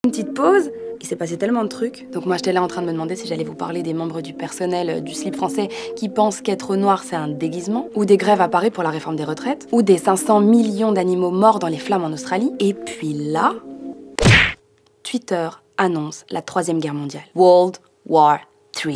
Une petite pause. Il s'est passé tellement de trucs. Donc moi, j'étais là en train de me demander si j'allais vous parler des membres du personnel du slip français qui pensent qu'être noir, c'est un déguisement, ou des grèves à Paris pour la réforme des retraites, ou des 500 millions d'animaux morts dans les flammes en Australie. Et puis là, Twitter annonce la 3e guerre mondiale. World War III.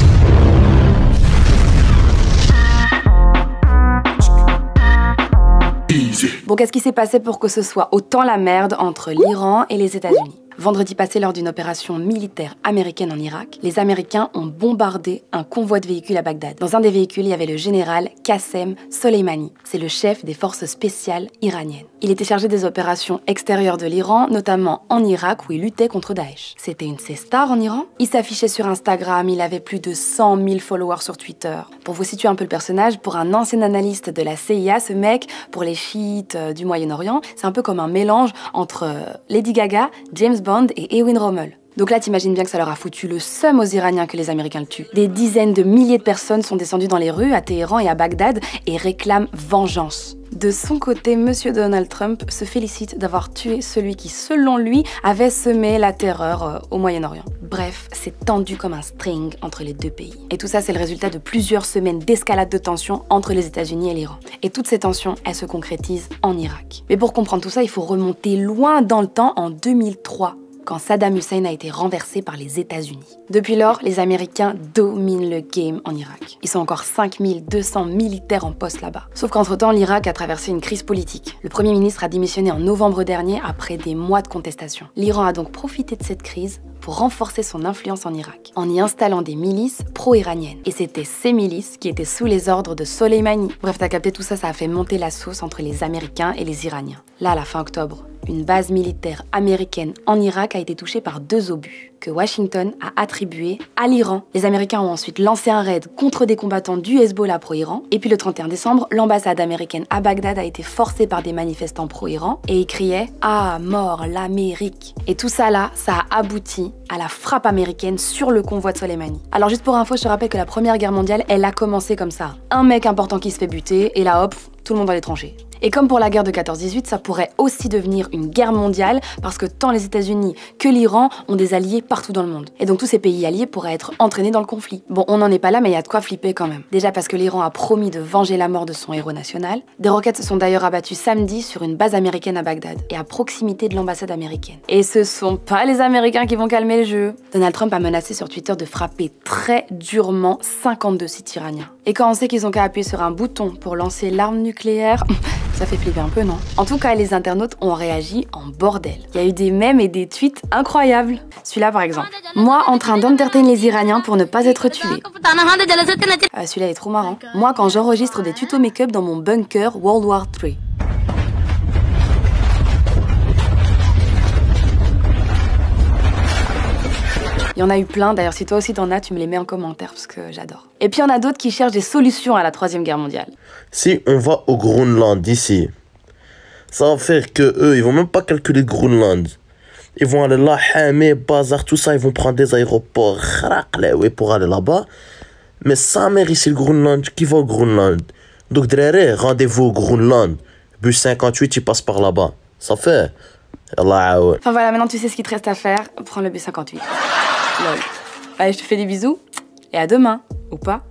Bon, qu'est-ce qui s'est passé pour que ce soit autant la merde entre l'Iran et les États-Unis? Vendredi passé, lors d'une opération militaire américaine en Irak, les Américains ont bombardé un convoi de véhicules à Bagdad. Dans un des véhicules, il y avait le général Qassem Soleimani. C'est le chef des forces spéciales iraniennes. Il était chargé des opérations extérieures de l'Iran, notamment en Irak où il luttait contre Daesh. C'était une de ces stars en Iran. Il s'affichait sur Instagram, il avait plus de 100 000 followers sur Twitter. Pour vous situer un peu le personnage, pour un ancien analyste de la CIA, ce mec, pour les chiites du Moyen-Orient, c'est un peu comme un mélange entre Lady Gaga, James Bond et Erwin Rommel. Donc là, t'imagines bien que ça leur a foutu le seum aux Iraniens que les Américains le tuent. Des dizaines de milliers de personnes sont descendues dans les rues à Téhéran et à Bagdad et réclament vengeance. De son côté, Monsieur Donald Trump se félicite d'avoir tué celui qui, selon lui, avait semé la terreur au Moyen-Orient. Bref, c'est tendu comme un string entre les deux pays. Et tout ça, c'est le résultat de plusieurs semaines d'escalade de tensions entre les États-Unis et l'Iran. Et toutes ces tensions, elles se concrétisent en Irak. Mais pour comprendre tout ça, il faut remonter loin dans le temps, en 2003. Quand Saddam Hussein a été renversé par les États-Unis. Depuis lors, les Américains dominent le game en Irak. Ils sont encore 5200 militaires en poste là-bas. Sauf qu'entre-temps, l'Irak a traversé une crise politique. Le Premier ministre a démissionné en novembre dernier après des mois de contestation. L'Iran a donc profité de cette crise pour renforcer son influence en Irak, en y installant des milices pro-iraniennes. Et c'était ces milices qui étaient sous les ordres de Soleimani. Bref, t'as capté, tout ça, ça a fait monter la sauce entre les Américains et les Iraniens. Là, à la fin octobre, une base militaire américaine en Irak a été touchée par 2 obus que Washington a attribués à l'Iran. Les Américains ont ensuite lancé un raid contre des combattants du Hezbollah pro-Iran. Et puis le 31 décembre, l'ambassade américaine à Bagdad a été forcée par des manifestants pro-Iran et ils criaient « À mort l'Amérique !» Et tout ça là, ça a abouti à la frappe américaine sur le convoi de Soleimani. Alors juste pour info, je te rappelle que la Première Guerre mondiale, elle a commencé comme ça. Un mec important qui se fait buter et là hop, tout le monde dans les tranchées. Et comme pour la guerre de 14-18, ça pourrait aussi devenir une guerre mondiale parce que tant les États-Unis que l'Iran ont des alliés partout dans le monde. Et donc tous ces pays alliés pourraient être entraînés dans le conflit. Bon, on n'en est pas là, mais il y a de quoi flipper quand même. Déjà parce que l'Iran a promis de venger la mort de son héros national. Des roquettes se sont d'ailleurs abattues samedi sur une base américaine à Bagdad et à proximité de l'ambassade américaine. Et ce sont pas les Américains qui vont calmer le jeu. Donald Trump a menacé sur Twitter de frapper très durement 52 sites iraniens. Et quand on sait qu'ils ont qu'à appuyer sur un bouton pour lancer l'arme nucléaire, ça fait flipper un peu, non? En tout cas, les internautes ont réagi en bordel. Il y a eu des mèmes et des tweets incroyables. Celui-là, par exemple. Moi, en train d'entertainer les Iraniens pour ne pas être tué. Celui-là est trop marrant. Moi, quand j'enregistre des tutos make-up dans mon bunker World War III. Il y en a eu plein, d'ailleurs si toi aussi t'en as, tu me les mets en commentaire parce que j'adore. Et puis il y en a d'autres qui cherchent des solutions à la 3e guerre mondiale. Si on va au Groenland d'ici, ça va faire que eux, ils vont même pas calculer Groenland. Ils vont aller là, Hamé, Bazar, tout ça, ils vont prendre des aéroports, pour aller là-bas. Mais sa mère ici, le Groenland, qui va au Groenland? Donc derrière, rendez-vous au Groenland. Bus 58, il passe par là-bas. Ça fait. Enfin voilà, maintenant tu sais ce qu'il te reste à faire. Prends le bus 58. Lol. Allez, je te fais des bisous et à demain, ou pas.